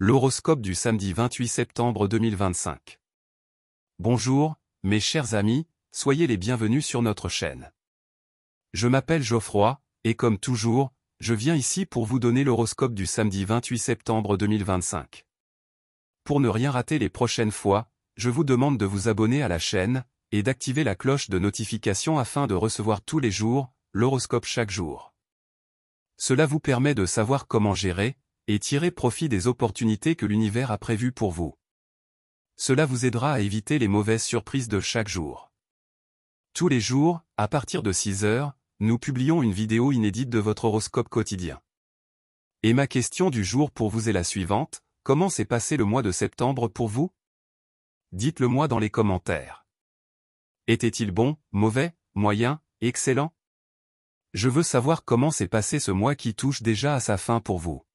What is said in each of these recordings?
L'horoscope du samedi 28 septembre 2025. Bonjour, mes chers amis, soyez les bienvenus sur notre chaîne. Je m'appelle Geoffroy, et comme toujours, je viens ici pour vous donner l'horoscope du samedi 28 septembre 2025. Pour ne rien rater les prochaines fois, je vous demande de vous abonner à la chaîne, et d'activer la cloche de notification afin de recevoir tous les jours, l'horoscope chaque jour. Cela vous permet de savoir comment gérer, et tirer profit des opportunités que l'univers a prévues pour vous. Cela vous aidera à éviter les mauvaises surprises de chaque jour. Tous les jours, à partir de 6 heures, nous publions une vidéo inédite de votre horoscope quotidien. Et ma question du jour pour vous est la suivante: comment s'est passé le mois de septembre pour vous? Dites-le moi dans les commentaires. Était-il bon, mauvais, moyen, excellent? Je veux savoir comment s'est passé ce mois qui touche déjà à sa fin pour vous.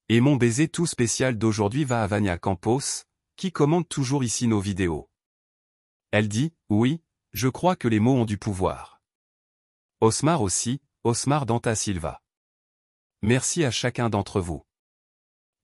Et mon baiser tout spécial d'aujourd'hui va à Vania Campos, qui commente toujours ici nos vidéos. Elle dit: oui, je crois que les mots ont du pouvoir. Osmar aussi, Osmar Danta Silva. Merci à chacun d'entre vous.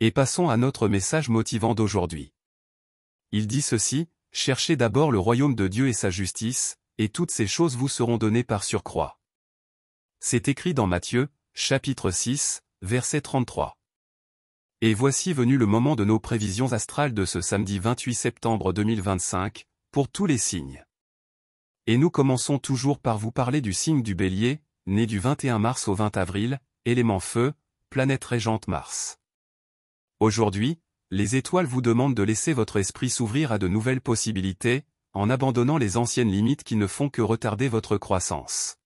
Et passons à notre message motivant d'aujourd'hui. Il dit ceci: cherchez d'abord le royaume de Dieu et sa justice, et toutes ces choses vous seront données par surcroît. C'est écrit dans Matthieu, chapitre 6, verset 33. Et voici venu le moment de nos prévisions astrales de ce samedi 28 septembre 2025, pour tous les signes. Et nous commençons toujours par vous parler du signe du Bélier, né du 21 mars au 20 avril, élément feu, planète régente Mars. Aujourd'hui, les étoiles vous demandent de laisser votre esprit s'ouvrir à de nouvelles possibilités, en abandonnant les anciennes limites qui ne font que retarder votre croissance.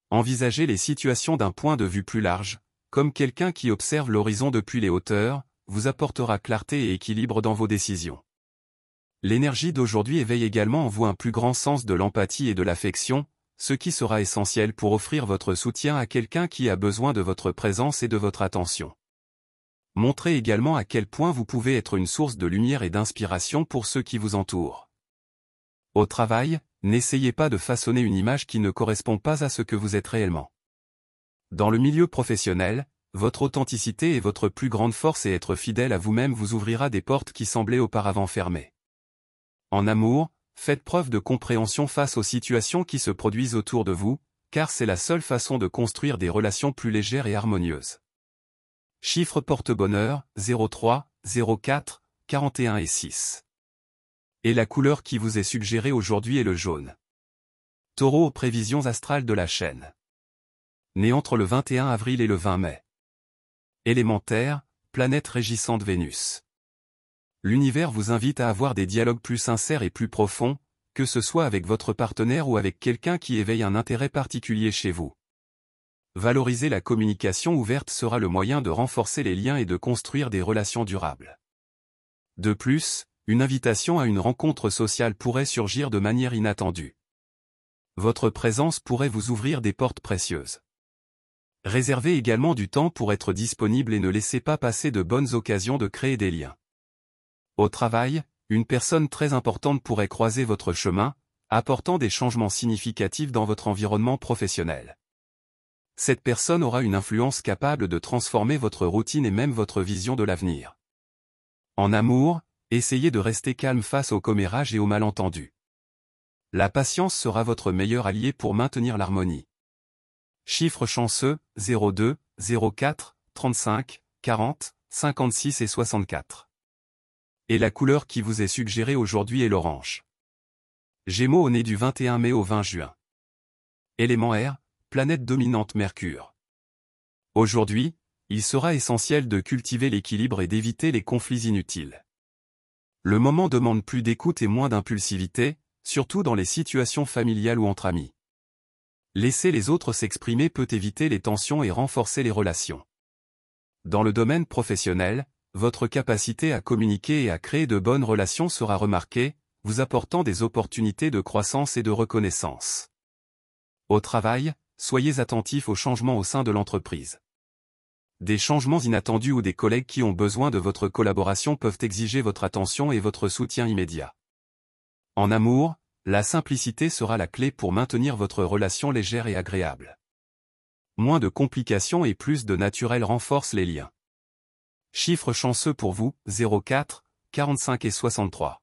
Envisagez les situations d'un point de vue plus large, comme quelqu'un qui observe l'horizon depuis les hauteurs, vous apportera clarté et équilibre dans vos décisions. L'énergie d'aujourd'hui éveille également en vous un plus grand sens de l'empathie et de l'affection, ce qui sera essentiel pour offrir votre soutien à quelqu'un qui a besoin de votre présence et de votre attention. Montrez également à quel point vous pouvez être une source de lumière et d'inspiration pour ceux qui vous entourent. Au travail, n'essayez pas de façonner une image qui ne correspond pas à ce que vous êtes réellement. Dans le milieu professionnel, votre authenticité est votre plus grande force et être fidèle à vous-même vous ouvrira des portes qui semblaient auparavant fermées. En amour, faites preuve de compréhension face aux situations qui se produisent autour de vous, car c'est la seule façon de construire des relations plus légères et harmonieuses. Chiffre porte-bonheur, 03, 04, 41 et 6. Et la couleur qui vous est suggérée aujourd'hui est le jaune. Taureau aux prévisions astrales de la chaîne. Né entre le 21 avril et le 20 mai. Élémentaire, planète régissante Vénus. L'univers vous invite à avoir des dialogues plus sincères et plus profonds, que ce soit avec votre partenaire ou avec quelqu'un qui éveille un intérêt particulier chez vous. Valoriser la communication ouverte sera le moyen de renforcer les liens et de construire des relations durables. De plus, une invitation à une rencontre sociale pourrait surgir de manière inattendue. Votre présence pourrait vous ouvrir des portes précieuses. Réservez également du temps pour être disponible et ne laissez pas passer de bonnes occasions de créer des liens. Au travail, une personne très importante pourrait croiser votre chemin, apportant des changements significatifs dans votre environnement professionnel. Cette personne aura une influence capable de transformer votre routine et même votre vision de l'avenir. En amour, essayez de rester calme face aux commérages et aux malentendus. La patience sera votre meilleur allié pour maintenir l'harmonie. Chiffres chanceux, 02, 04, 35, 40, 56 et 64. Et la couleur qui vous est suggérée aujourd'hui est l'orange. Gémeaux né du 21 mai au 20 juin. Élément air, planète dominante Mercure. Aujourd'hui, il sera essentiel de cultiver l'équilibre et d'éviter les conflits inutiles. Le moment demande plus d'écoute et moins d'impulsivité, surtout dans les situations familiales ou entre amis. Laisser les autres s'exprimer peut éviter les tensions et renforcer les relations. Dans le domaine professionnel, votre capacité à communiquer et à créer de bonnes relations sera remarquée, vous apportant des opportunités de croissance et de reconnaissance. Au travail, soyez attentifs aux changements au sein de l'entreprise. Des changements inattendus ou des collègues qui ont besoin de votre collaboration peuvent exiger votre attention et votre soutien immédiat. En amour, la simplicité sera la clé pour maintenir votre relation légère et agréable. Moins de complications et plus de naturel renforcent les liens. Chiffres chanceux pour vous, 04, 45 et 63.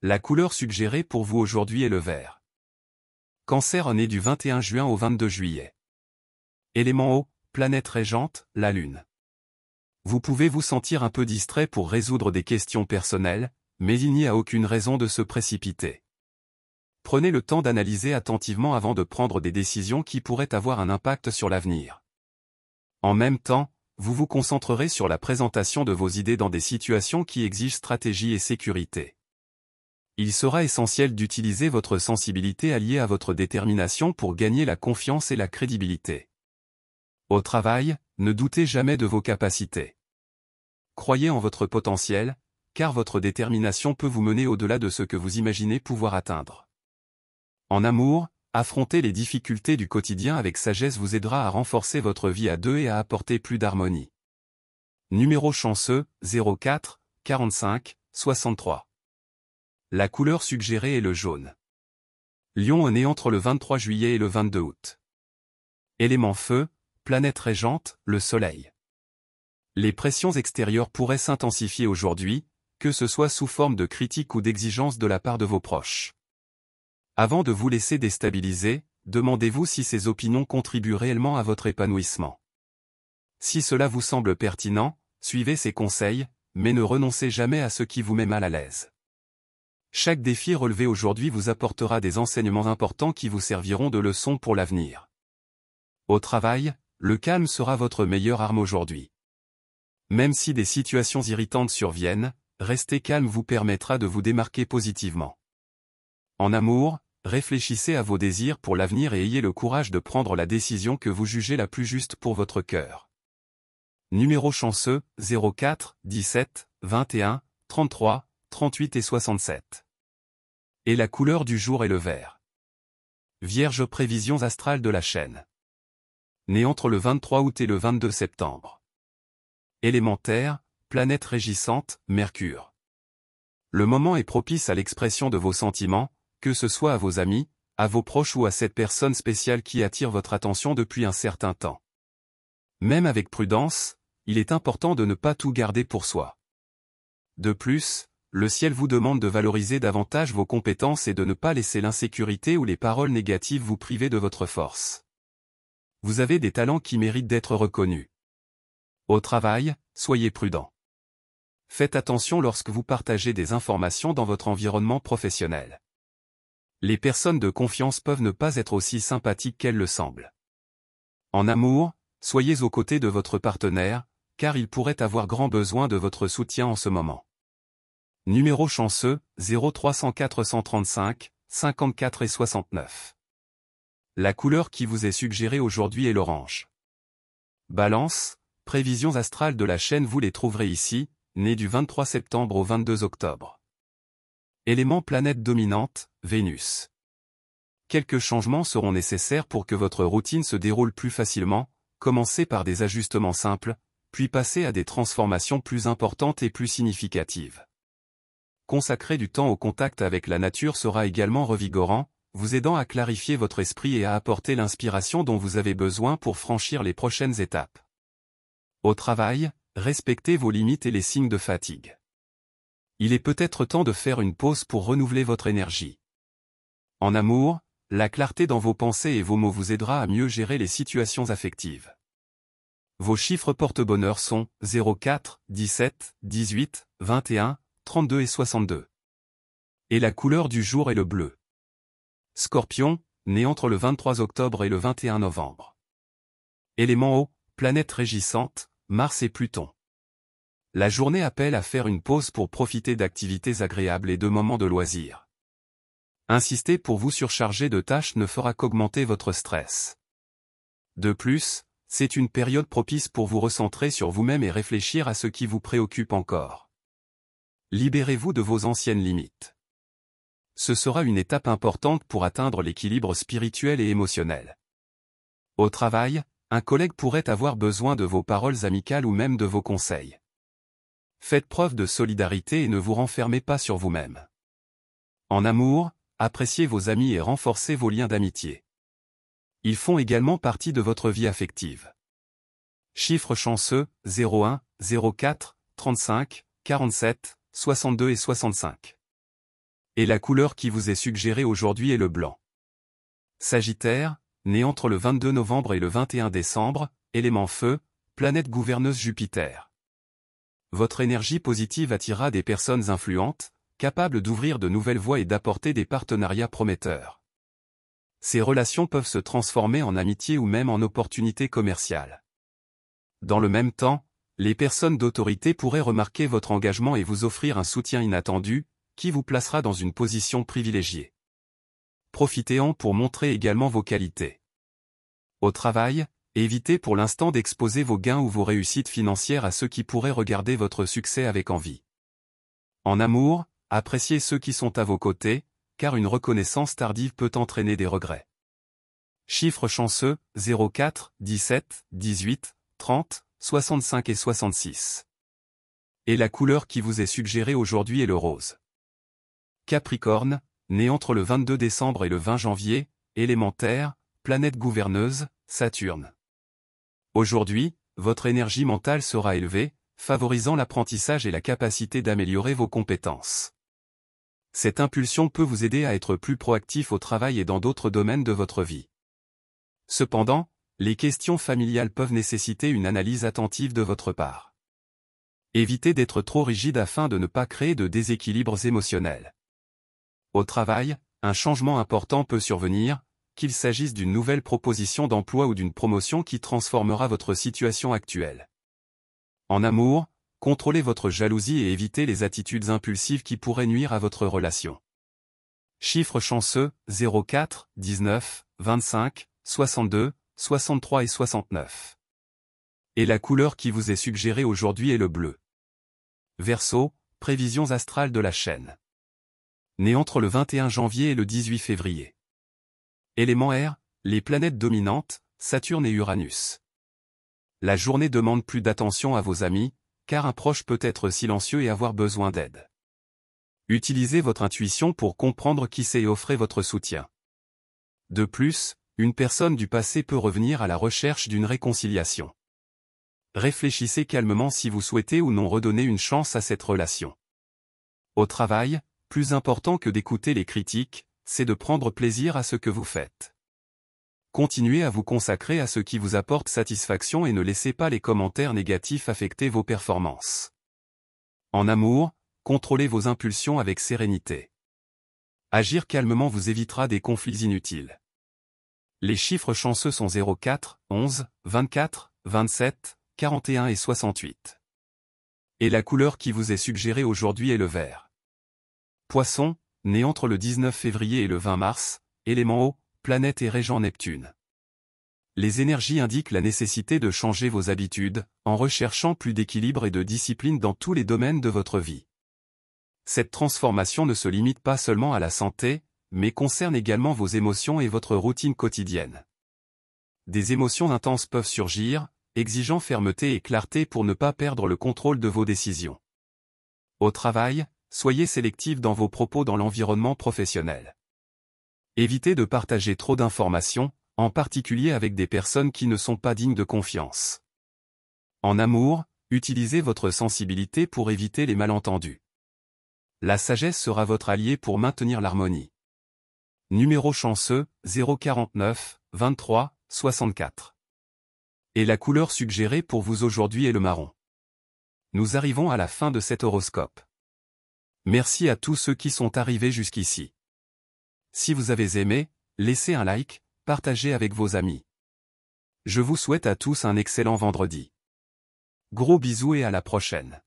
La couleur suggérée pour vous aujourd'hui est le vert. Cancer né du 21 juin au 22 juillet. Élément eau, planète régente, la Lune. Vous pouvez vous sentir un peu distrait pour résoudre des questions personnelles, mais il n'y a aucune raison de se précipiter. Prenez le temps d'analyser attentivement avant de prendre des décisions qui pourraient avoir un impact sur l'avenir. En même temps, vous vous concentrerez sur la présentation de vos idées dans des situations qui exigent stratégie et sécurité. Il sera essentiel d'utiliser votre sensibilité alliée à votre détermination pour gagner la confiance et la crédibilité. Au travail, ne doutez jamais de vos capacités. Croyez en votre potentiel, car votre détermination peut vous mener au-delà de ce que vous imaginez pouvoir atteindre. En amour, affronter les difficultés du quotidien avec sagesse vous aidera à renforcer votre vie à deux et à apporter plus d'harmonie. Numéro chanceux, 04, 45, 63. La couleur suggérée est le jaune. Lion né entre le 23 juillet et le 22 août. Élément feu, planète régente, le soleil. Les pressions extérieures pourraient s'intensifier aujourd'hui, que ce soit sous forme de critiques ou d'exigences de la part de vos proches. Avant de vous laisser déstabiliser, demandez-vous si ces opinions contribuent réellement à votre épanouissement. Si cela vous semble pertinent, suivez ces conseils, mais ne renoncez jamais à ce qui vous met mal à l'aise. Chaque défi relevé aujourd'hui vous apportera des enseignements importants qui vous serviront de leçon pour l'avenir. Au travail, le calme sera votre meilleure arme aujourd'hui. Même si des situations irritantes surviennent, rester calme vous permettra de vous démarquer positivement. En amour, réfléchissez à vos désirs pour l'avenir et ayez le courage de prendre la décision que vous jugez la plus juste pour votre cœur. Numéro chanceux, 04, 17, 21, 33, 38 et 67. Et la couleur du jour est le vert. Vierge, prévisions astrales de la chaîne. Né entre le 23 août et le 22 septembre. Élémentaire, planète régissante, Mercure. Le moment est propice à l'expression de vos sentiments, que ce soit à vos amis, à vos proches ou à cette personne spéciale qui attire votre attention depuis un certain temps. Même avec prudence, il est important de ne pas tout garder pour soi. De plus, le ciel vous demande de valoriser davantage vos compétences et de ne pas laisser l'insécurité ou les paroles négatives vous priver de votre force. Vous avez des talents qui méritent d'être reconnus. Au travail, soyez prudent. Faites attention lorsque vous partagez des informations dans votre environnement professionnel. Les personnes de confiance peuvent ne pas être aussi sympathiques qu'elles le semblent. En amour, soyez aux côtés de votre partenaire, car il pourrait avoir grand besoin de votre soutien en ce moment. Numéro chanceux, 0304 135, 54 et 69. La couleur qui vous est suggérée aujourd'hui est l'orange. Balance, prévisions astrales de la chaîne vous les trouverez ici, né du 23 septembre au 22 octobre. Élément planète dominante, Vénus. Quelques changements seront nécessaires pour que votre routine se déroule plus facilement, commencez par des ajustements simples, puis passez à des transformations plus importantes et plus significatives. Consacrer du temps au contact avec la nature sera également revigorant, vous aidant à clarifier votre esprit et à apporter l'inspiration dont vous avez besoin pour franchir les prochaines étapes. Au travail, respectez vos limites et les signes de fatigue. Il est peut-être temps de faire une pause pour renouveler votre énergie. En amour, la clarté dans vos pensées et vos mots vous aidera à mieux gérer les situations affectives. Vos chiffres porte-bonheur sont 04, 17, 18, 21, 32 et 62. Et la couleur du jour est le bleu. Scorpion, né entre le 23 octobre et le 21 novembre. Élément eau, planète régissante, Mars et Pluton. La journée appelle à faire une pause pour profiter d'activités agréables et de moments de loisirs. Insister pour vous surcharger de tâches ne fera qu'augmenter votre stress. De plus, c'est une période propice pour vous recentrer sur vous-même et réfléchir à ce qui vous préoccupe encore. Libérez-vous de vos anciennes limites. Ce sera une étape importante pour atteindre l'équilibre spirituel et émotionnel. Au travail, un collègue pourrait avoir besoin de vos paroles amicales ou même de vos conseils. Faites preuve de solidarité et ne vous renfermez pas sur vous-même. En amour, appréciez vos amis et renforcez vos liens d'amitié. Ils font également partie de votre vie affective. Chiffre chanceux, 01, 04, 35, 47, 62 et 65. Et la couleur qui vous est suggérée aujourd'hui est le blanc. Sagittaire, né entre le 22 novembre et le 21 décembre, élément feu, planète gouverneuse Jupiter. Votre énergie positive attirera des personnes influentes, capables d'ouvrir de nouvelles voies et d'apporter des partenariats prometteurs. Ces relations peuvent se transformer en amitié ou même en opportunités commerciales. Dans le même temps, les personnes d'autorité pourraient remarquer votre engagement et vous offrir un soutien inattendu, qui vous placera dans une position privilégiée. Profitez-en pour montrer également vos qualités. Au travail, évitez pour l'instant d'exposer vos gains ou vos réussites financières à ceux qui pourraient regarder votre succès avec envie. En amour, appréciez ceux qui sont à vos côtés, car une reconnaissance tardive peut entraîner des regrets. Chiffres chanceux, 04, 17, 18, 30, 65 et 66. Et la couleur qui vous est suggérée aujourd'hui est le rose. Capricorne, né entre le 22 décembre et le 20 janvier, élément terre, planète gouverneuse, Saturne. Aujourd'hui, votre énergie mentale sera élevée, favorisant l'apprentissage et la capacité d'améliorer vos compétences. Cette impulsion peut vous aider à être plus proactif au travail et dans d'autres domaines de votre vie. Cependant, les questions familiales peuvent nécessiter une analyse attentive de votre part. Évitez d'être trop rigide afin de ne pas créer de déséquilibres émotionnels. Au travail, un changement important peut survenir, qu'il s'agisse d'une nouvelle proposition d'emploi ou d'une promotion qui transformera votre situation actuelle. En amour, contrôlez votre jalousie et évitez les attitudes impulsives qui pourraient nuire à votre relation. Chiffres chanceux, 04, 19, 25, 62, 63 et 69. Et la couleur qui vous est suggérée aujourd'hui est le bleu. Verseau, prévisions astrales de la chaîne. Né entre le 21 janvier et le 18 février. Élément air, les planètes dominantes, Saturne et Uranus. La journée demande plus d'attention à vos amis, car un proche peut être silencieux et avoir besoin d'aide. Utilisez votre intuition pour comprendre qui c'est et offrez votre soutien. De plus, une personne du passé peut revenir à la recherche d'une réconciliation. Réfléchissez calmement si vous souhaitez ou non redonner une chance à cette relation. Au travail, plus important que d'écouter les critiques, c'est de prendre plaisir à ce que vous faites. Continuez à vous consacrer à ce qui vous apporte satisfaction et ne laissez pas les commentaires négatifs affecter vos performances. En amour, contrôlez vos impulsions avec sérénité. Agir calmement vous évitera des conflits inutiles. Les chiffres chanceux sont 04, 11, 24, 27, 41 et 68. Et la couleur qui vous est suggérée aujourd'hui est le vert. Poisson, né entre le 19 février et le 20 mars, élément eau, planète et régent Neptune. Les énergies indiquent la nécessité de changer vos habitudes, en recherchant plus d'équilibre et de discipline dans tous les domaines de votre vie. Cette transformation ne se limite pas seulement à la santé, mais concerne également vos émotions et votre routine quotidienne. Des émotions intenses peuvent surgir, exigeant fermeté et clarté pour ne pas perdre le contrôle de vos décisions. Au travail, soyez sélectif dans vos propos dans l'environnement professionnel. Évitez de partager trop d'informations, en particulier avec des personnes qui ne sont pas dignes de confiance. En amour, utilisez votre sensibilité pour éviter les malentendus. La sagesse sera votre allié pour maintenir l'harmonie. Numéro chanceux, 049, 23, 64. Et la couleur suggérée pour vous aujourd'hui est le marron. Nous arrivons à la fin de cet horoscope. Merci à tous ceux qui sont arrivés jusqu'ici. Si vous avez aimé, laissez un like, partagez avec vos amis. Je vous souhaite à tous un excellent vendredi. Gros bisous et à la prochaine.